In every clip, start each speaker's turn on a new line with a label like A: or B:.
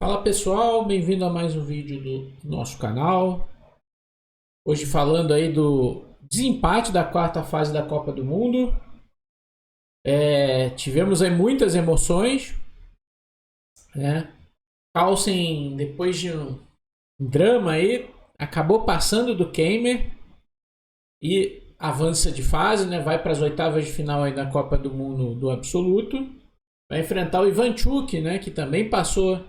A: Fala pessoal, bem-vindo a mais um vídeo do nosso canal. Hoje falando aí do desempate da quarta fase da Copa do Mundo. Tivemos aí muitas emoções, né? Carlsen, depois de um drama aí, acabou passando do Keimer e avança de fase, né? Vai para as oitavas de final aí da Copa do Mundo do Absoluto. Vai enfrentar o Ivanchuk, né? Que também passou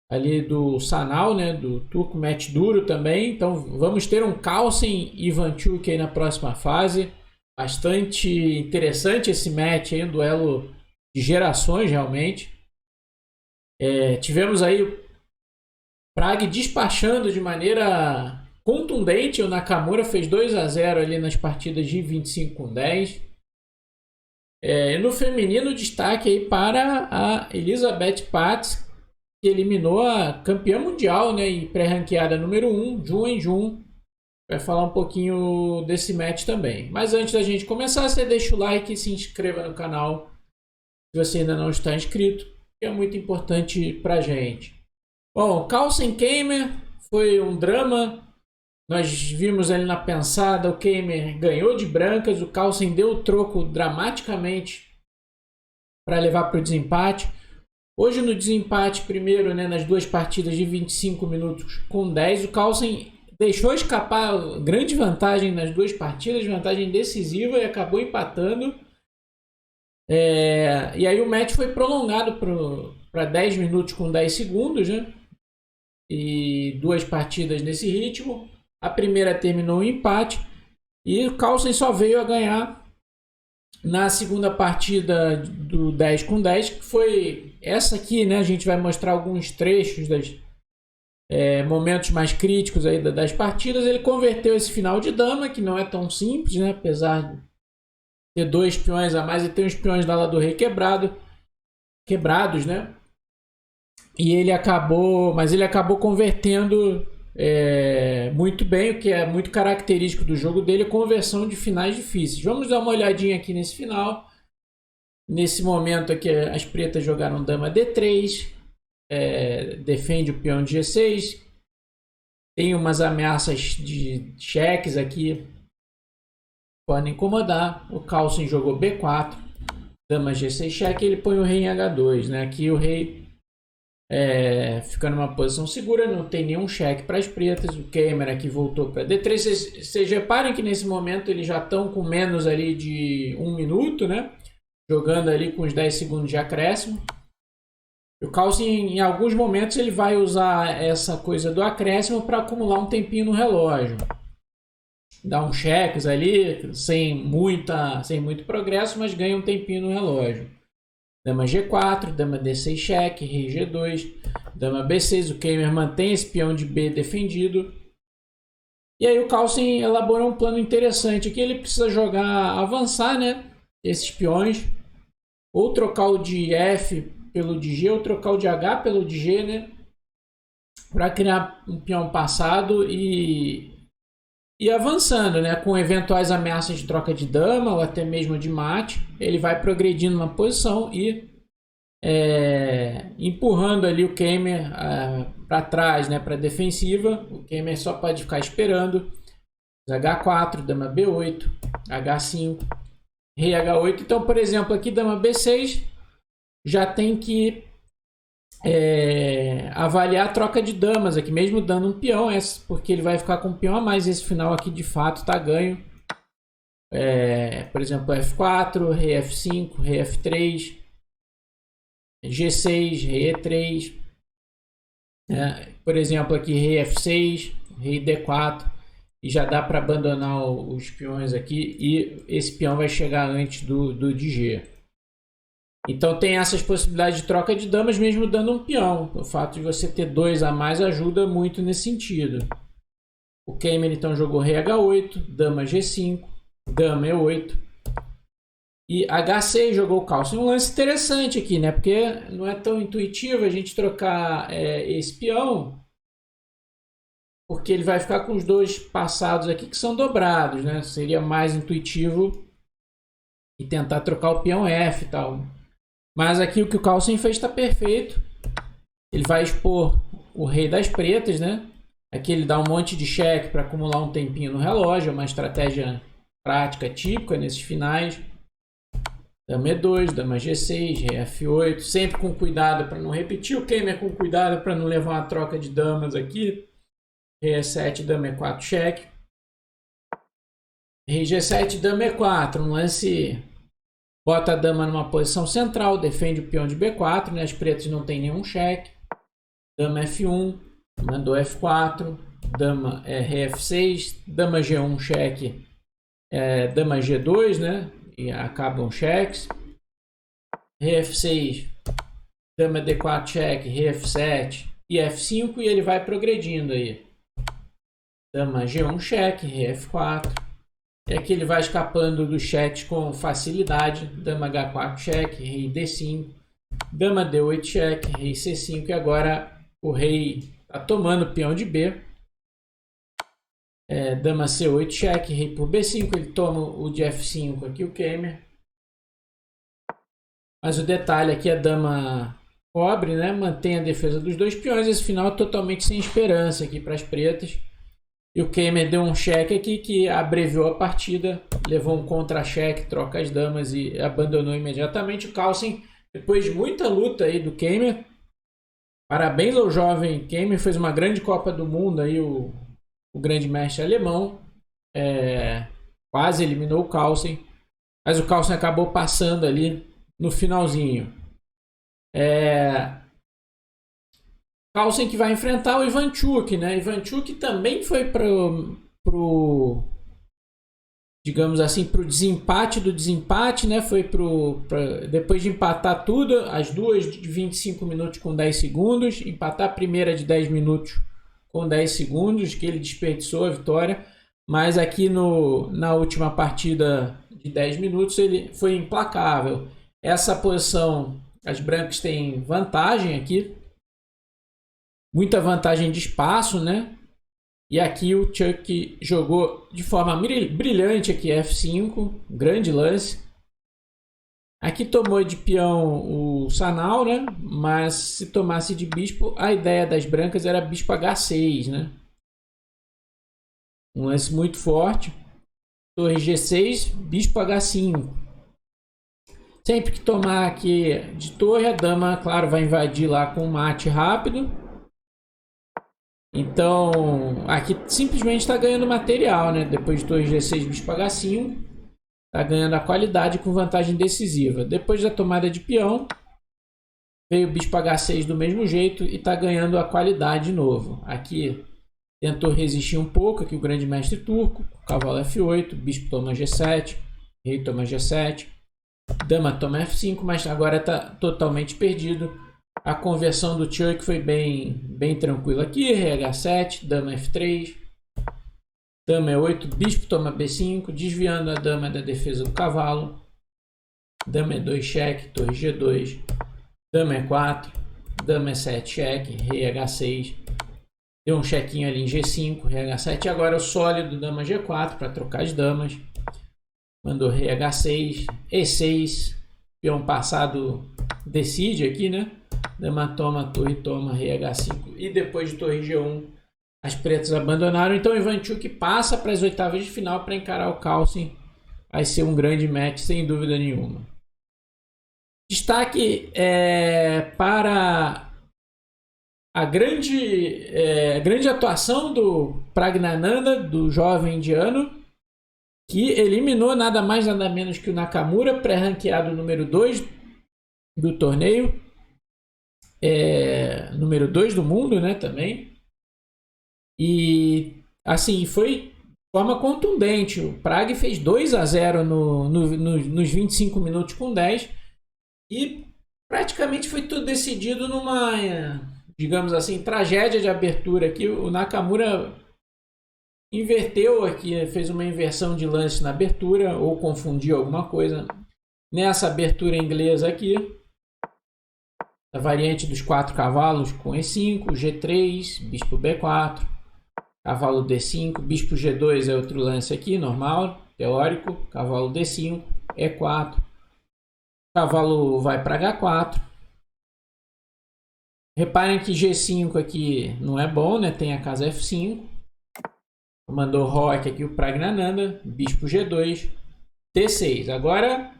A: ali do Sanal, né, do turco match duro também. Então vamos ter um Carlsen e Ivanchuk aí na próxima fase. Bastante interessante esse match aí, um duelo de gerações realmente. Tivemos aí o Prague despachando de maneira contundente. O Nakamura fez 2-0 ali nas partidas de 25-10. E no feminino, destaque aí para a Elizabeth Pats, que eliminou a campeã mundial, né, e pré-ranqueada número 1, Jun En-jun. Vai falar um pouquinho desse match também. Mas antes da gente começar, você deixa o like e se inscreva no canal se você ainda não está inscrito, que é muito importante pra gente. Bom, Carlsen Keimer foi um drama. Nós vimos ali na pensada, o Keimer ganhou de brancas, o Carlsen deu o troco dramaticamente para levar para o desempate. Hoje no desempate, primeiro, né, nas duas partidas de 25 minutos com 10, o Carlsen deixou escapar grande vantagem nas duas partidas, vantagem decisiva, e acabou empatando. E aí o match foi prolongado para 10 minutos com 10 segundos, né? E duas partidas nesse ritmo. A primeira terminou em empate e o Carlsen só veio a ganhar na segunda partida do 10 com 10, que foi essa aqui, né? A gente vai mostrar alguns trechos dos momentos mais críticos aí das partidas. Ele converteu esse final de dama, que não é tão simples, né? Apesar de ter dois peões a mais e ter os peões da ala do rei quebrados, né? E ele acabou convertendo muito bem, o que é muito característico do jogo dele, a conversão de finais difíceis. Vamos dar uma olhadinha aqui nesse final. Nesse momento aqui, as pretas jogaram dama D3, defende o peão de G6, tem umas ameaças de cheques aqui, podem incomodar. O Carlsen jogou B4, dama G6 cheque, ele põe o rei em H2, né? Aqui o rei fica numa posição segura, não tem nenhum cheque para as pretas. O Keimer aqui voltou para D3. Vocês reparem que nesse momento eles já estão com menos ali de 1 minuto, né? Jogando ali com os 10 segundos de acréscimo. O Carlsen, em alguns momentos, ele vai usar essa coisa do acréscimo para acumular um tempinho no relógio. Dá uns cheques ali, sem muito progresso, mas ganha um tempinho no relógio. Dama G4, dama D6 cheque, rei G2, dama B6. O Keimer mantém esse peão de B defendido. E aí o Carlsen elaborou um plano interessante aqui. Ele precisa avançar, né, esses peões, ou trocar o de F pelo de G, ou trocar o de H pelo de G, né, para criar um peão passado e avançando, né, com eventuais ameaças de troca de dama ou até mesmo de mate. Ele vai progredindo na posição e empurrando ali o Keimer para trás, né, para defensiva. O Keimer só pode ficar esperando. H4, dama B8, H5, rei H8. Então, por exemplo, aqui dama B6 já tem que avaliar a troca de damas aqui, mesmo dando um peão, porque ele vai ficar com um peão a mais. Esse final aqui de fato está ganho. Por exemplo, F4, rei F5, rei F3, G6, rei E3, por exemplo aqui rei F6, rei D4, e já dá para abandonar os peões aqui, e esse peão vai chegar antes do de G. Então tem essas possibilidades de troca de damas mesmo dando um peão. O fato de você ter dois a mais ajuda muito nesse sentido. O Keimer então jogou rei H8, dama G5, dama E8 e H6 jogou o Carlsen. Um lance interessante aqui, né? Porque não é tão intuitivo a gente trocar esse peão, porque ele vai ficar com os dois passados aqui que são dobrados, né? Seria mais intuitivo e tentar trocar o peão F e tal. Mas aqui o que o Carlsen fez está perfeito. ele vai expor o rei das pretas, né? Aqui ele dá um monte de cheque para acumular um tempinho no relógio, é uma estratégia prática típica nesses finais. Dama E2, dama G6, rei F8, sempre com cuidado para não repetir o gamer, com cuidado para não levar uma troca de damas aqui. Rei E7, dama E4, cheque. Rei G7, dama E4, um lance, bota a dama numa posição central, defende o peão de B4, né? As pretas não tem nenhum cheque. Dama F1, mandou F4, dama rei F6, dama G1, cheque, dama G2, né? E acabam cheques. Rei F6, dama D4, cheque, rei F7 e F5, e ele vai progredindo aí. Dama G1, cheque, rei F4. E aqui ele vai escapando dos cheques com facilidade. Dama H4, cheque, rei D5. Dama D8, cheque, rei C5. E agora o rei está tomando o peão de B. Dama C8, cheque, rei por B5. Ele toma o de F5 aqui, o gamer. Mas o detalhe aqui, a dama cobre, né? Mantém a defesa dos dois peões. Esse final é totalmente sem esperança aqui para as pretas. E o gamer deu um cheque aqui que abreviou a partida. Levou um contra-cheque, troca as damas e abandonou imediatamente. O Carlsen, depois de muita luta aí do gamer. Parabéns ao jovem gamer. Fez uma grande Copa do Mundo aí, o grande mestre alemão. Quase eliminou o Carlsen. Mas o Carlsen acabou passando ali no finalzinho. Carlsen que vai enfrentar o Ivanchuk, né? Ivanchuk também foi pro digamos assim, pro desempate do desempate, né? Foi depois de empatar tudo, as duas de 25 minutos com 10 segundos, empatar a primeira de 10 minutos com 10 segundos, que ele desperdiçou a vitória, mas aqui na última partida de 10 minutos ele foi implacável. Essa posição, as brancas têm vantagem aqui, muita vantagem de espaço, né? E aqui o Chuck jogou de forma brilhante aqui F5, grande lance. Aqui tomou de peão o Sanal, né? Mas se tomasse de bispo, a ideia das brancas era bispo H6, né? Um lance muito forte. Torre G6, bispo H5. Sempre que tomar aqui de torre, a dama, claro, vai invadir lá com um mate rápido. Então, aqui simplesmente está ganhando material, né? Depois de torre G6, bispo H5, está ganhando a qualidade com vantagem decisiva. Depois da tomada de peão, veio o bispo H6 do mesmo jeito e está ganhando a qualidade de novo. Aqui tentou resistir um pouco, aqui o grande mestre turco, cavalo F8, bispo toma G7, rei toma G7, dama toma F5, mas agora está totalmente perdido. A conversão do Chuck foi bem tranquila aqui. Rei H7, dama F3, dama E8, bispo toma B5, desviando a dama da defesa do cavalo. Dama E2, cheque, torre G2, dama E4, dama E7, cheque, rei H6. Deu um chequinho ali em G5, rei H7. E agora o sólido dama G4 para trocar as damas. Mandou rei H6, E6, peão passado decide aqui, né? Dama toma, torre toma, rei H5. E depois de torre G1, as pretas abandonaram. Então o Ivanchuk passa para as oitavas de final para encarar o Carlsen. Vai ser um grande match, sem dúvida nenhuma. Destaque para a grande atuação do Praggnanandhaa, do jovem indiano, que eliminou nada mais nada menos que o Nakamura, pré-ranqueado número 2 do torneio. Número 2 do mundo, né, também. E assim, foi de forma contundente. O Prag fez 2-0 nos 25 minutos com 10 e praticamente foi tudo decidido numa, digamos assim, tragédia de abertura aqui. O Nakamura inverteu aqui, fez uma inversão de lance na abertura ou confundiu alguma coisa nessa abertura inglesa aqui. A variante dos 4 cavalos com E5, G3, bispo B4, cavalo D5, bispo G2 é outro lance aqui, normal, teórico, cavalo D5, E4, cavalo vai para H4, Reparem que G5 aqui não é bom, né? Tem a casa F5. Mandou roque aqui o Pragnananda. Bispo G2. T6. Agora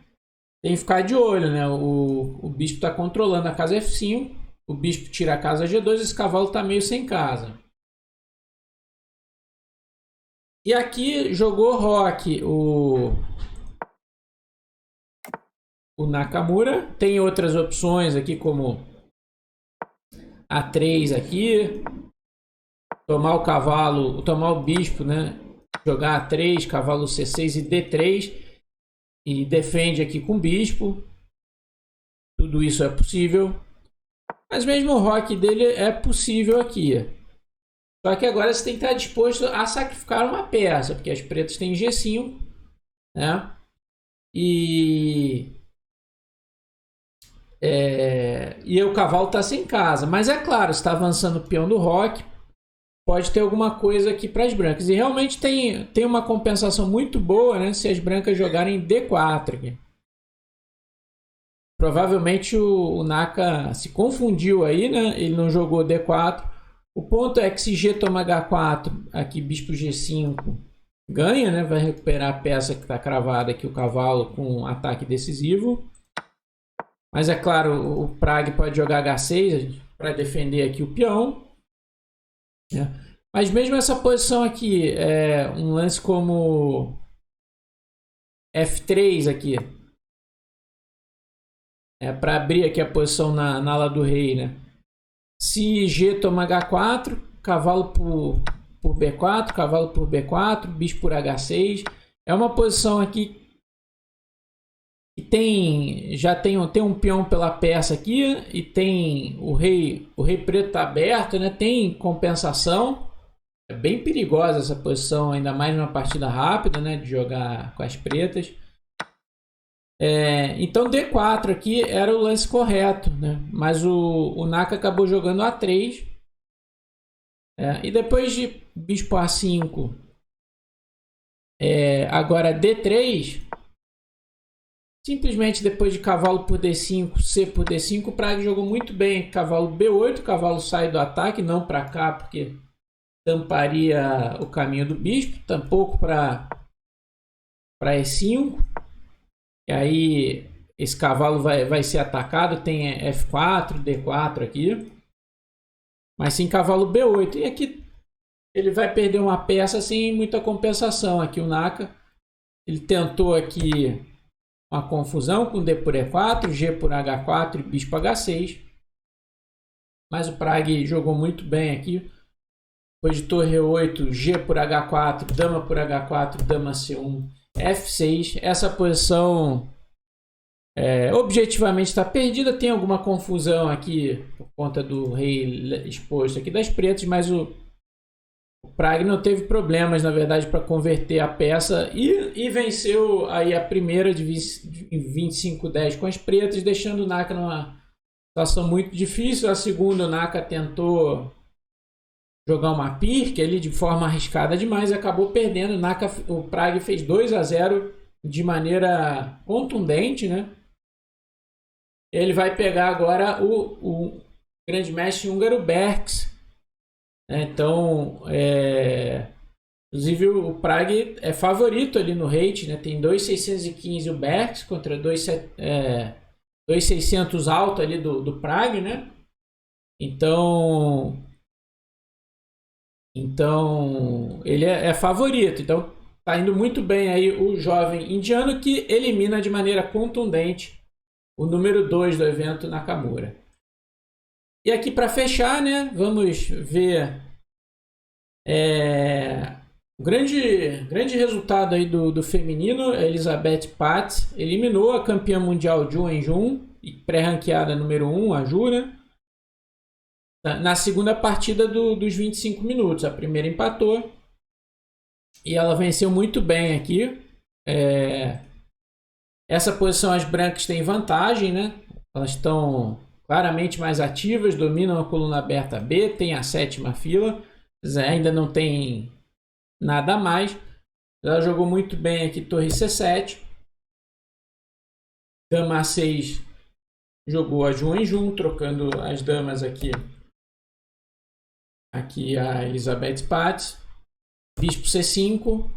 A: tem que ficar de olho, né? O bispo está controlando a casa F5. O bispo tira a casa G2. Esse cavalo está meio sem casa. E aqui jogou roque o Nakamura. Tem outras opções aqui como A3 aqui. Tomar o cavalo, tomar o bispo, né? Jogar A3, cavalo C6 e D3. E defende aqui com o bispo. Tudo isso é possível. Mas mesmo o roque dele é possível aqui. Só que agora você tem que estar disposto a sacrificar uma peça. Porque as pretas têm G5. Né? E o cavalo está sem casa. Mas é claro, está avançando o peão do roque. Pode ter alguma coisa aqui para as brancas. E realmente tem uma compensação muito boa, né? Se as brancas jogarem D4 aqui. Provavelmente o Naka se confundiu aí, né? Ele não jogou D4. O ponto é que se G toma H4, aqui bispo G5 ganha, né? Vai recuperar a peça que está cravada aqui, o cavalo, com um ataque decisivo. Mas é claro, o Prag pode jogar H6 para defender aqui o peão. Mas mesmo essa posição aqui, um lance como F3 aqui, para abrir aqui a posição na ala do rei, né? Se G toma H4, cavalo por B4, cavalo por B4, bispo por H6. É uma posição aqui que já tem um peão pela peça aqui e tem o rei preto tá aberto, né? Tem compensação. É bem perigosa essa posição, ainda mais numa partida rápida, né? De jogar com as pretas. Então D4 aqui era o lance correto, né? Mas o Naka acabou jogando A3. E depois de bispo A5, agora D3, simplesmente depois de cavalo por D5, C por D5, o Prag jogou muito bem. Cavalo B8, o cavalo sai do ataque, não para cá, porque tamparia o caminho do bispo, tampouco para E5. E aí esse cavalo vai ser atacado, tem F4, D4 aqui. Mas sim cavalo B8. E aqui ele vai perder uma peça sem muita compensação. Aqui o Naka, ele tentou aqui uma confusão com D por E4, G por H4 e bispo H6. Mas o Prag jogou muito bem aqui. Depois de torre E8, G por H4, dama por H4, dama C1, F6. Essa posição objetivamente está perdida. Tem alguma confusão aqui por conta do rei exposto aqui das pretas, mas o Prag não teve problemas, na verdade, para converter a peça e venceu aí a primeira de 25-10 com as pretas, deixando o Naka numa situação muito difícil. A segunda, o Naka tentou jogar uma pirque ali de forma arriscada demais e acabou perdendo. O Prag fez 2-0 de maneira contundente, né? Ele vai pegar agora o grande mestre húngaro Berks. Então, inclusive o Prag é favorito ali no rate, né? Tem 2.615 o Berks contra 2.600 alto ali do Prag, né? Então ele é favorito. Então tá indo muito bem aí o jovem indiano, que elimina de maneira contundente o número 2 do evento, Nakamura. E aqui para fechar, né, vamos ver o grande resultado aí do feminino. A Elizabeth Patz eliminou a campeã mundial Ju En-jun, pré-ranqueada número 1, a Ju, né? Na segunda partida dos 25 minutos. A primeira empatou e ela venceu muito bem aqui. Essa posição as brancas têm vantagem, né? Elas estão claramente mais ativas, dominam a coluna aberta B, tem a sétima fila, ainda não tem nada a mais. Ela jogou muito bem aqui torre C7, dama A6 jogou a Jun em Jun, trocando as damas aqui. Aqui a Elizabeth Paz. Bispo C5.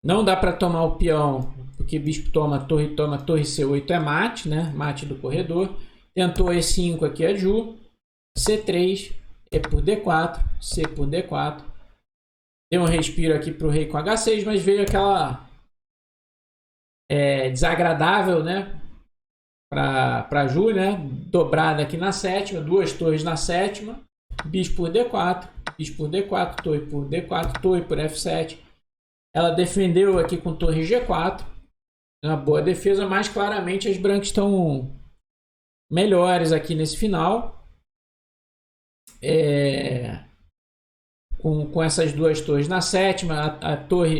A: Não dá para tomar o peão, porque bispo toma, torre C8 é mate, né? Mate do corredor. Tentou E5 aqui a Ju. C3, E por D4, C por D4. Deu um respiro aqui para o rei com H6, mas veio aquela desagradável, né? Para Ju, né? Dobrada aqui na sétima, duas torres na sétima. Bispo por D4, bispo por D4, torre por D4, torre por F7. Ela defendeu aqui com torre G4. Uma boa defesa, mas claramente as brancas estão melhores aqui nesse final. Com essas duas torres na sétima,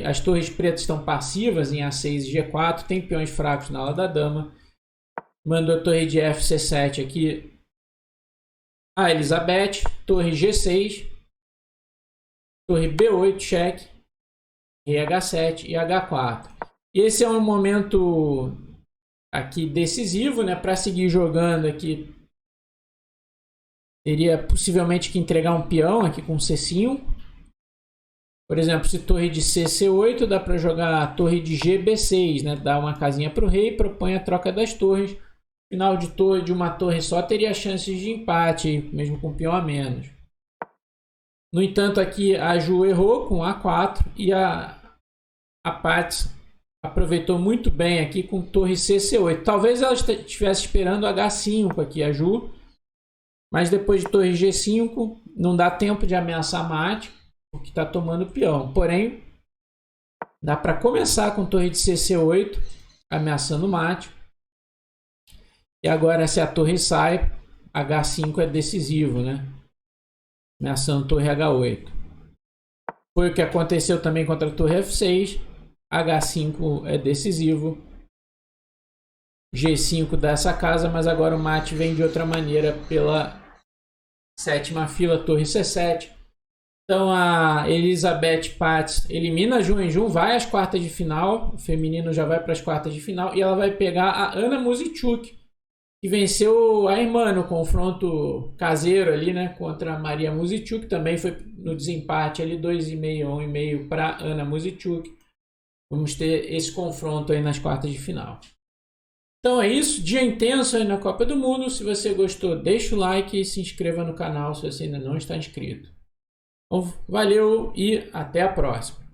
A: as torres pretas estão passivas em A6 e G4. Tem peões fracos na ala da dama. Mandou a torre de FC7 aqui. A Elizabeth, torre G6, torre B8, cheque, rei H7 e H4. Esse é um momento aqui decisivo, né? Para seguir jogando aqui, teria possivelmente que entregar um peão aqui com C5. Por exemplo, se torre de C, C8, dá para jogar a torre de G, B6, né? Dá uma casinha para o rei, propõe a troca das torres. Final de uma torre só teria chances de empate, mesmo com peão a menos. No entanto, aqui a Ju errou com A4 e a Paz aproveitou muito bem aqui com torre C, C8. Talvez ela estivesse esperando H5 aqui, a Ju. Mas depois de torre G5, não dá tempo de ameaçar mate, porque está tomando peão. Porém, dá para começar com torre de C, C8, ameaçando mate. E agora, se a torre sai, H5 é decisivo, né? Ameaçando torre H8. Foi o que aconteceu também contra a torre F6. H5 é decisivo. G5 dessa casa, mas agora o mate vem de outra maneira pela sétima fila, torre C7. Então a Elizabeth Paz elimina a Jun em Jun, vai às quartas de final. O feminino já vai para as quartas de final. E ela vai pegar a Ana Muzychuk, que venceu a irmã no confronto caseiro ali, né, contra a Maria Muzychuk. Também foi no desempate ali, 2,5, 1,5 para Ana Muzychuk. Vamos ter esse confronto aí nas quartas de final. Então é isso, dia intenso aí na Copa do Mundo. Se você gostou, deixa o like e se inscreva no canal se você ainda não está inscrito. Então, valeu e até a próxima.